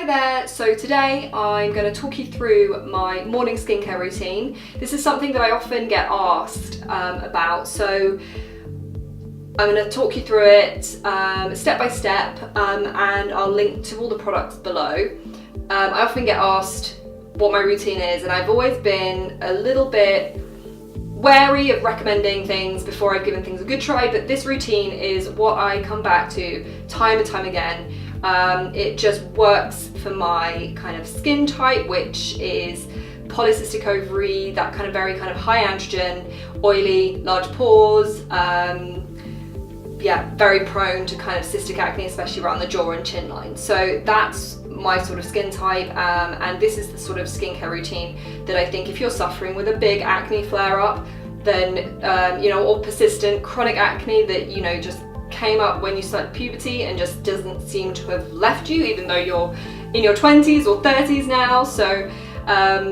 there, so today I'm going to talk you through my morning skincare routine. This is something that I often get asked about, so I'm going to talk you through it step by step, and I'll link to all the products below. I often get asked what my routine is, and I've always been a little bit wary of recommending things before I've given things a good try, but this routine is what I come back to time and time again. It just works for my kind of skin type, which is polycystic ovary, that kind of very kind of high androgen, oily, large pores, yeah, very prone to kind of cystic acne, especially around the jaw and chin line. So that's my sort of skin type, and this is the sort of skincare routine that I think if you're suffering with a big acne flare-up, then you know, or persistent chronic acne that, you know, just came up when you started puberty and just doesn't seem to have left you, even though you're in your 20s or 30s now. So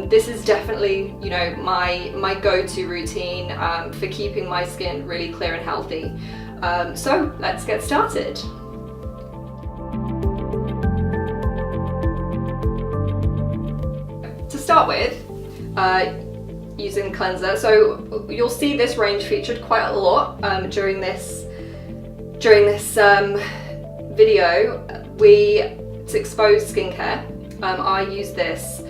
this is definitely, you know, my go-to routine for keeping my skin really clear and healthy. So let's get started. To start with, using the cleanser. So you'll see this range featured quite a lot during this video. It's exposed skincare. I use this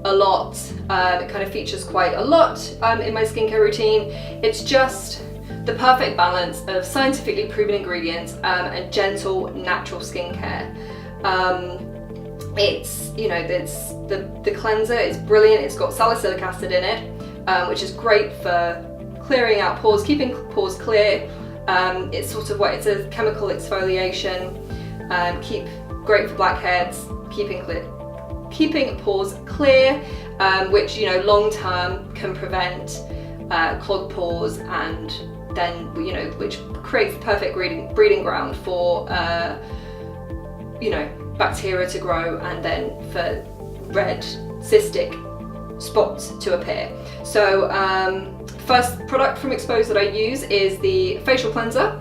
a lot. It kind of features quite a lot in my skincare routine. It's just the perfect balance of scientifically proven ingredients and gentle, natural skincare. It's, you know, the cleanser is brilliant. It's got salicylic acid in it, which is great for clearing out pores, keeping pores clear. It's sort of it's a chemical exfoliation, great for blackheads, keeping pores clear, which, you know, long term can prevent clogged pores, and then, you know, which creates the perfect breeding ground for you know, bacteria to grow, and then for red cystic spots to appear. So first product from Exposed that I use is the facial cleanser.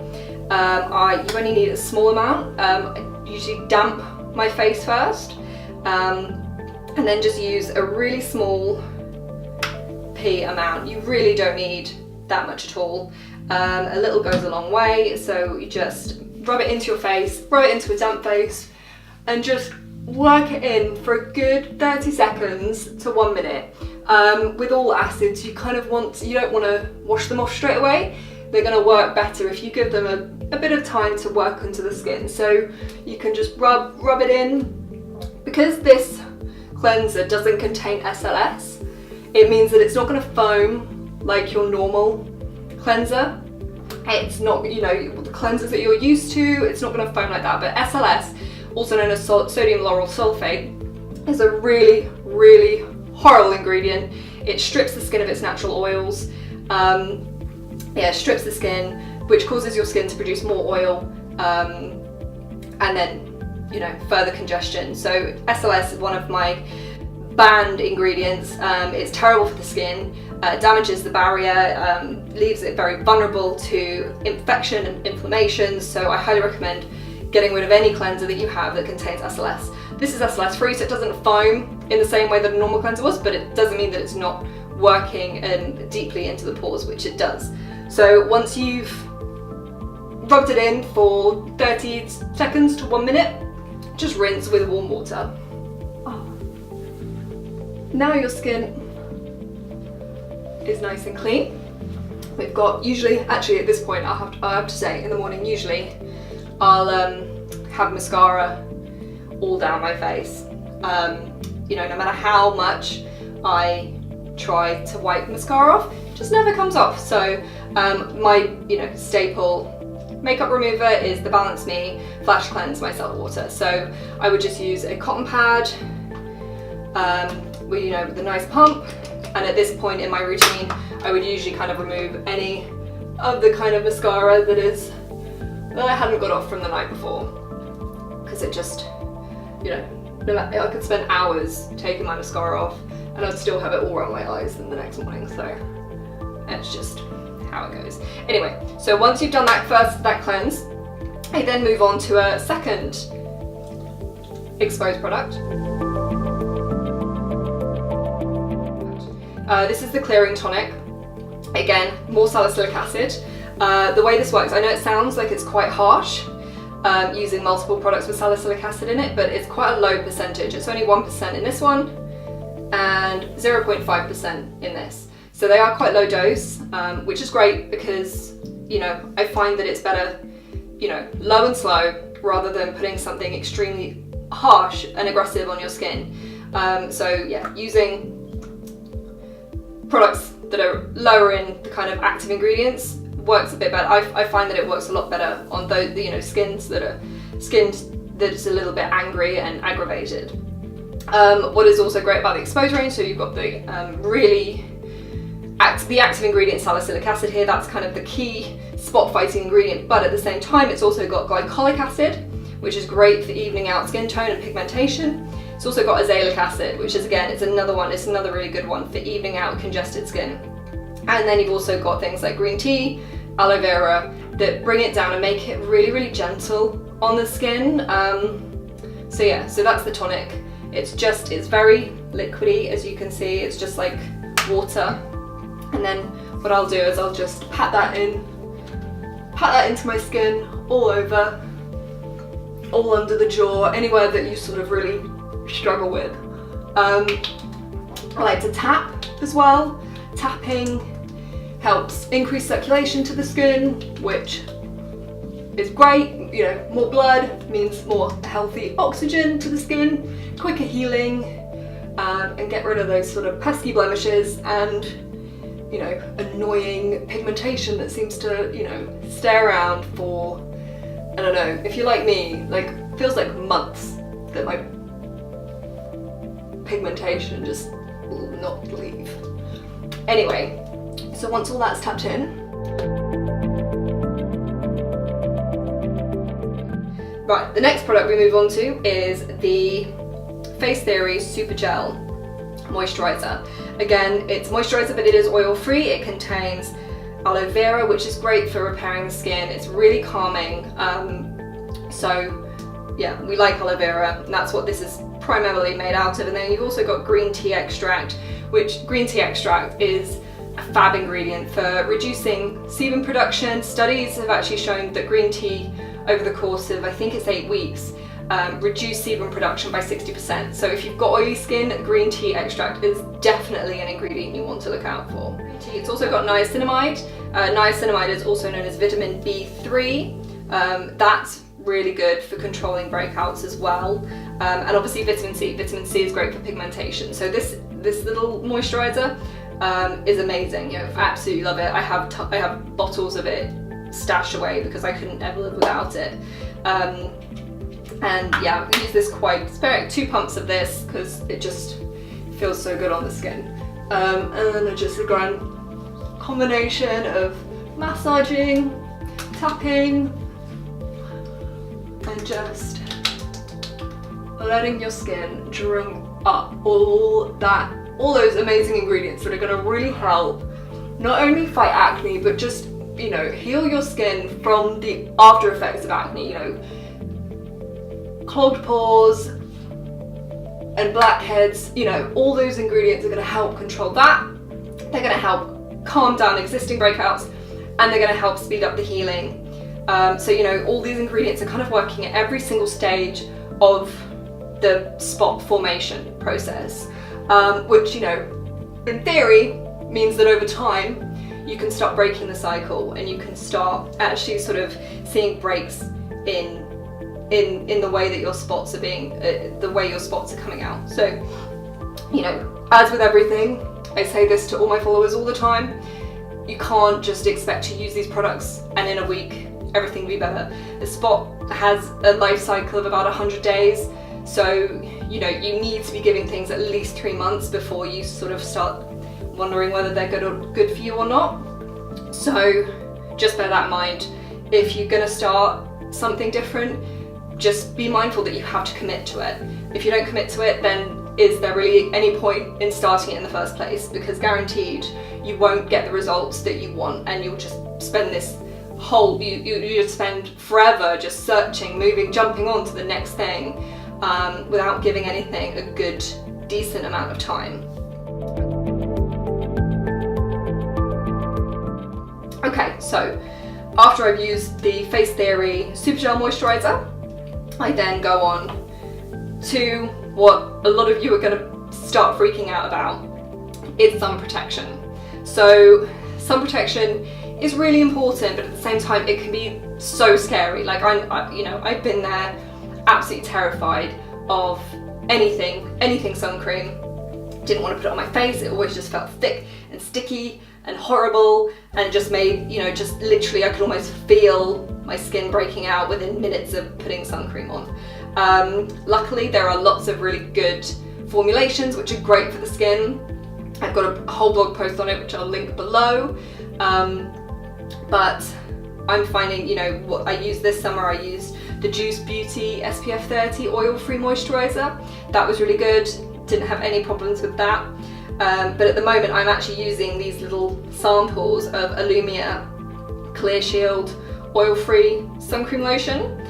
You only need a small amount. I usually damp my face first, and then just use a really small pea amount. You really don't need that much at all. A little goes a long way, so you just rub it into your face, rub it into a damp face, and just work it in for a good 30 seconds to 1 minute. With all acids, you don't want to wash them off straight away. They're going to work better if you give them a bit of time to work onto the skin. So you can just rub it in. Because this cleanser doesn't contain SLS, it means that it's not going to foam like your normal cleanser. It's not, you know, the cleansers that you're used to, it's not going to foam like that. But SLS, also known as sodium lauryl sulfate, is a really, really horrible ingredient. It strips the skin of its natural oils. Yeah, strips the skin, which causes your skin to produce more oil, and then, you know, further congestion. So SLS is one of my banned ingredients. It's terrible for the skin, damages the barrier, leaves it very vulnerable to infection and inflammation. So I highly recommend getting rid of any cleanser that you have that contains SLS. This is SLS free, so it doesn't foam in the same way that a normal cleanser was, but it doesn't mean that it's not working deeply into the pores, which it does. So once you've rubbed it in for 30 seconds to 1 minute, just rinse with warm water. Oh. Now your skin is nice and clean. We've got, usually, actually at this point I have to say, in the morning usually I'll have mascara all down my face. You know, no matter how much I try to wipe mascara off, it just never comes off. So my, you know, staple makeup remover is the Balance Me Flash Cleanse Micellar Water. So I would just use a cotton pad with, you know, with a nice pump, and at this point in my routine I would usually kind of remove any of the kind of mascara that I hadn't got off from the night before, because it just, you know, I could spend hours taking my mascara off and I'd still have it all around my eyes in the next morning. So that's just how it goes. Anyway, so once you've done that cleanse, I then move on to a second exposed product. This is the clearing tonic. Again, more salicylic acid. The way this works, I know it sounds like it's quite harsh using multiple products with salicylic acid in it, but it's quite a low percentage. It's only 1% in this one and 0.5% in this. So they are quite low dose, which is great because, you know, I find that it's better, you know, low and slow rather than putting something extremely harsh and aggressive on your skin. So yeah, using products that are lower in the kind of active ingredients works a bit better. I find that it works a lot better on those, you know, skins that are that's a little bit angry and aggravated. What is also great about the exposed range, so you've got the the active ingredient salicylic acid here. That's kind of the key spot fighting ingredient, but at the same time it's also got glycolic acid, which is great for evening out skin tone and pigmentation. It's also got azelaic acid, which is, again, it's another really good one for evening out congested skin. And then you've also got things like green tea, aloe vera, that bring it down and make it really, really gentle on the skin. So yeah, so that's the tonic. It's very liquidy, as you can see. It's just like water. And then what I'll do is I'll just pat that into my skin, all over, all under the jaw, anywhere that you sort of really struggle with. I like to tap as well. Tapping helps increase circulation to the skin, which is great. You know, more blood means more healthy oxygen to the skin, quicker healing, and get rid of those sort of pesky blemishes and, you know, annoying pigmentation that seems to, you know, stay around for, I don't know, if you're like me, like, feels like months that my pigmentation just will not leave. Anyway, so once all that's tapped in, right, the next product we move on to is the Face Theory Super Gel Moisturizer. Again, it's moisturizer, but it is oil free. It contains aloe vera, which is great for repairing the skin. It's really calming. So yeah, we like aloe vera, and that's what this is primarily made out of. And then you've also got green tea extract, which green tea extract is a fab ingredient for reducing sebum production. Studies have actually shown that green tea over the course of, I think it's 8 weeks, reduce sebum production by 60%. So if you've got oily skin, green tea extract is definitely an ingredient you want to look out for. Green tea, it's also got niacinamide. Niacinamide is also known as vitamin B3. That's really good for controlling breakouts as well. And obviously vitamin C. Vitamin C is great for pigmentation. So this little moisturizer is amazing. You know, I absolutely love it. I have bottles of it stashed away because I couldn't ever live without it. And yeah, I use this quite sparingly, 2 pumps of this because it just feels so good on the skin. And then just a grand combination of massaging, tapping, and just letting your skin drink up all those amazing ingredients that are going to really help not only fight acne, but just, you know, heal your skin from the after effects of acne. You know, clogged pores and blackheads, you know, all those ingredients are going to help control that. They're going to help calm down existing breakouts, and they're going to help speed up the healing. So, you know, all these ingredients are kind of working at every single stage of the spot formation process, which, you know, in theory means that over time you can start breaking the cycle and you can start actually sort of seeing breaks in the way that your spots are being, the way your spots are coming out. So, you know, as with everything, I say this to all my followers all the time, you can't just expect to use these products and in a week everything will be better. The spot has a life cycle of about 100 days, so, you know, you need to be giving things at least 3 months before you sort of start wondering whether they're good for you or not. So just bear that in mind. If you're going to start something different, just be mindful that you have to commit to it. If you don't commit to it, then is there really any point in starting it in the first place? Because guaranteed you won't get the results that you want, and you'll just spend this whole, you just spend forever just searching, moving, jumping on to the next thing, without giving anything a good, decent amount of time. Okay, so after I've used the Face Theory Super Gel Moisturiser, I then go on to what a lot of you are going to start freaking out about. It's sun protection. So sun protection is really important, but at the same time it can be so scary. Like I've been there, absolutely terrified of anything sun cream. Didn't want to put it on my face. It always just felt thick and sticky and horrible, and just made, just literally I could almost feel my skin breaking out within minutes of putting sun cream on. Luckily there are lots of really good formulations which are great for the skin. I've got a whole blog post on it which I'll link below. But I'm finding, what I used this summer, I used the Juice Beauty SPF 30 oil-free moisturiser. That was really good, didn't have any problems with that. But at the moment I'm actually using these little samples of Illumia Clear Shield oil-free sun cream lotion.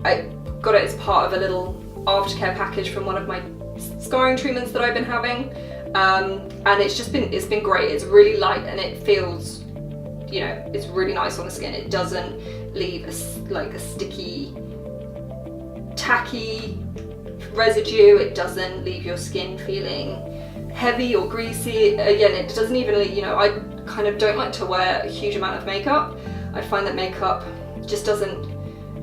I got it as part of a little aftercare package from one of my scarring treatments that I've been having, and it's been great. It's really light and it feels, it's really nice on the skin. It doesn't leave a sticky, tacky residue. It doesn't leave your skin feeling heavy or greasy. Again, it doesn't even, I kind of don't like to wear a huge amount of makeup. I find that makeup just doesn't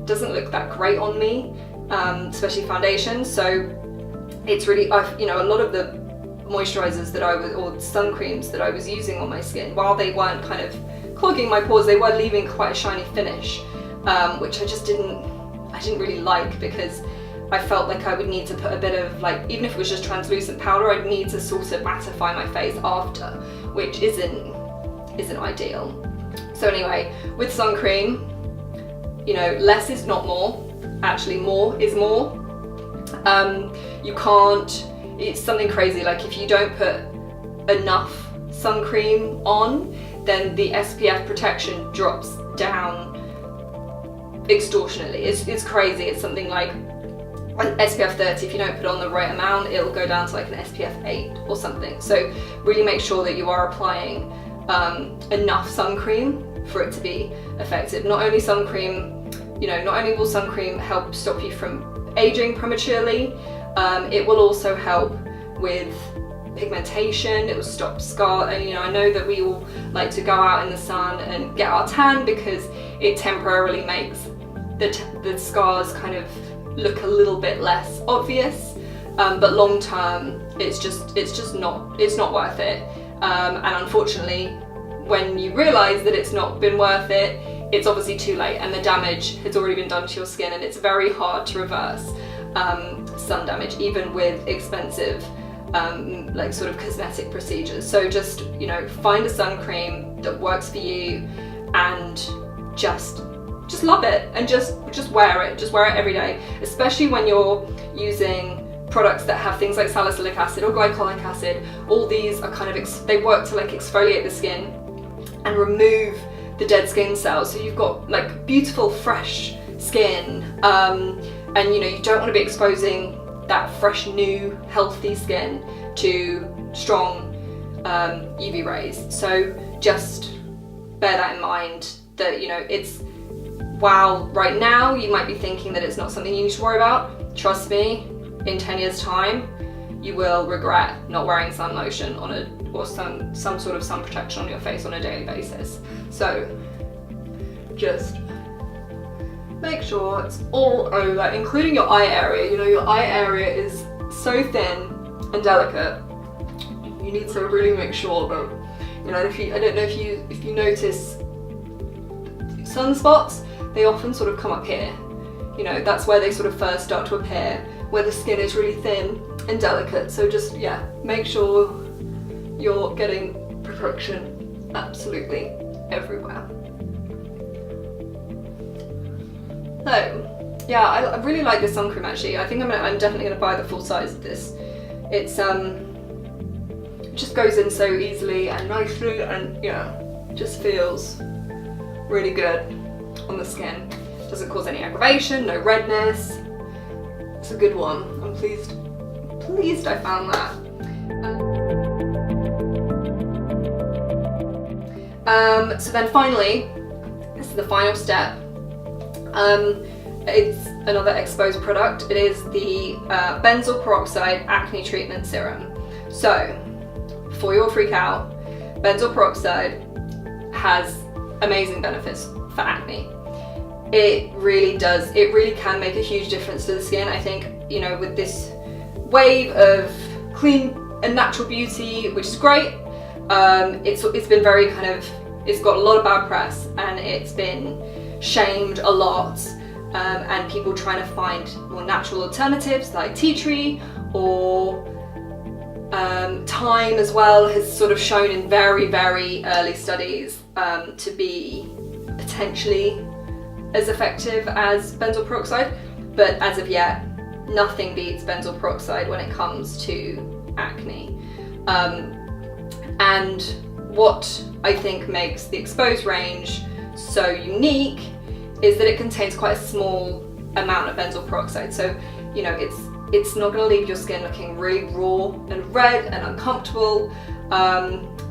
look that great on me, especially foundation. So it's really, a lot of the moisturizers that or sun creams that I was using on my skin, while they weren't kind of clogging my pores, they were leaving quite a shiny finish, which I didn't really like, because I felt like I would need to put a bit of, even if it was just translucent powder, I'd need to sort of mattify my face after, which isn't ideal. So anyway, with sun cream, less is not more. Actually, more is more. You can't, it's something crazy, like if you don't put enough sun cream on, then the SPF protection drops down extortionately. It's crazy. It's something like an SPF 30, if you don't put on the right amount, it'll go down to like an SPF 8 or something. So really make sure that you are applying enough sun cream for it to be effective. Not only sun cream, not only will sun cream help stop you from aging prematurely, it will also help with pigmentation. It will stop scar, and I know that we all like to go out in the sun and get our tan because it temporarily makes the scars kind of look a little bit less obvious, but long term it's just not worth it, and unfortunately when you realize that it's not been worth it, it's obviously too late and the damage has already been done to your skin, and it's very hard to reverse sun damage even with expensive like sort of cosmetic procedures. So just find a sun cream that works for you and just love it, and just wear it every day, especially when you're using products that have things like salicylic acid or glycolic acid. All these are kind of they work to like exfoliate the skin and remove the dead skin cells, so you've got like beautiful fresh skin, and you don't want to be exposing that fresh, new, healthy skin to strong UV rays. So just bear that in mind, that it's, while right now you might be thinking that it's not something you need to worry about, trust me, in 10 years time you will regret not wearing sun lotion or some sort of sun protection on your face on a daily basis. So just make sure it's all over, including your eye area. Your eye area is so thin and delicate. You need to really make sure that, I don't know if you notice sunspots, they often sort of come up here. That's where they sort of first start to appear, where the skin is really thin and delicate. So just, make sure you're getting protection absolutely everywhere. So yeah, I really like this sun cream actually. I think I'm definitely going to buy the full size of this. It's it just goes in so easily and nicely, and just feels really good on the skin. Doesn't cause any aggravation, no redness, It's a good one. I'm pleased I found that. So then finally, this is the final step. It's another exposed product. It is the benzoyl peroxide acne treatment serum. So before you all freak out, benzoyl peroxide has amazing benefits for acne. It really does. It really can make a huge difference to the skin. I think, you know, with this wave of clean and natural beauty, which is great, it's been very kind of, it's got a lot of bad press and it's been shamed a lot, and people trying to find more natural alternatives like tea tree or thyme as well has sort of shown in very, very early studies to be potentially as effective as benzoyl peroxide, but as of yet, nothing beats benzoyl peroxide when it comes to acne. And what I think makes the exposed range so unique is that it contains quite a small amount of benzoyl peroxide. So, you know, it's not going to leave your skin looking really raw and red and uncomfortable.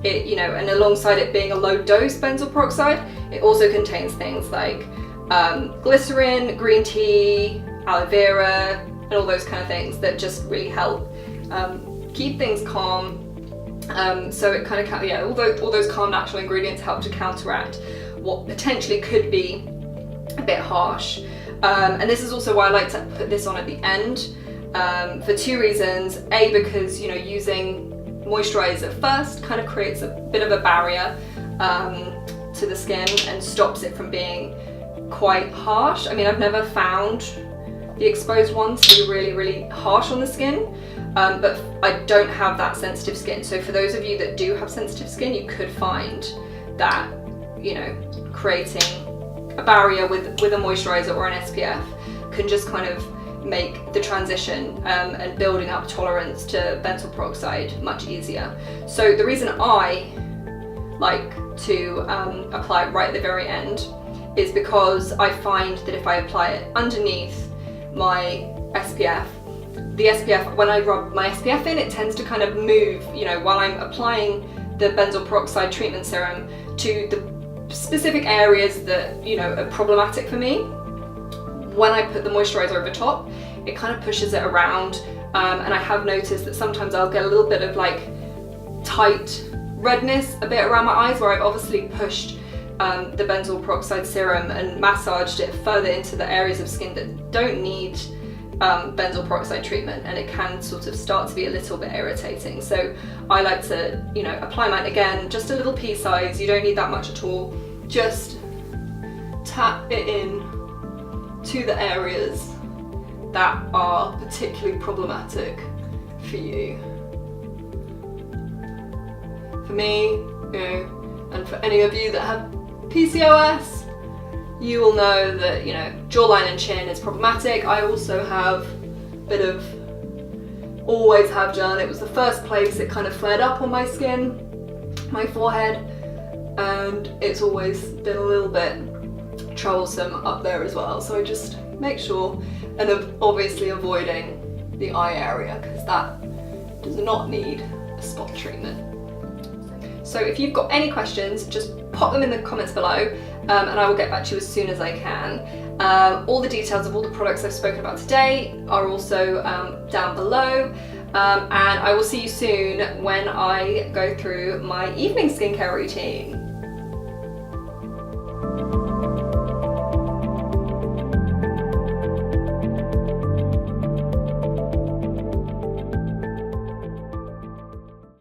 You know, and alongside it being a low dose benzoyl peroxide, it also contains things like glycerin, green tea, aloe vera, and all those kind of things that just really help keep things calm. So it kind of, yeah, all those calm natural ingredients help to counteract what potentially could be a bit harsh. And this is also why I like to put this on at the end, for two reasons. A, because, you know, using moisturiser first kind of creates a bit of a barrier to the skin and stops it from being quite harsh. I mean, I've never found the exposed ones to be really, really harsh on the skin, but I don't have that sensitive skin. So for those of you that do have sensitive skin, you could find that, you know, creating a barrier with a moisturiser or an SPF can just kind of make the transition and building up tolerance to benzoyl peroxide much easier. So the reason I like to apply it right at the very end is because I find that if I apply it underneath my SPF, the SPF, when I rub my SPF in, it tends to kind of move, you know, while I'm applying the benzoyl peroxide treatment serum to the specific areas that, you know, are problematic for me. When I put the moisturiser over top, it kind of pushes it around, and I have noticed that sometimes I'll get a little bit of like tight redness a bit around my eyes where I've obviously pushed the benzoyl peroxide serum and massaged it further into the areas of skin that don't need benzoyl peroxide treatment, and it can sort of start to be a little bit irritating. So I like to, you know, apply mine again, just a little pea size. You don't need that much at all. Just tap it in to the areas that are particularly problematic for you. For me, you know, and for any of you that have PCOS, you will know that, you know, jawline and chin is problematic. I also have a bit of, always have done, it was the first place it kind of flared up on my skin, my forehead, and it's always been a little bit troublesome up there as well. So I just make sure, and obviously avoiding the eye area, because that does not need a spot treatment. So if you've got any questions, just pop them in the comments below, and I will get back to you as soon as I can. All the details of all the products I've spoken about today are also down below, and I will see you soon when I go through my evening skincare routine.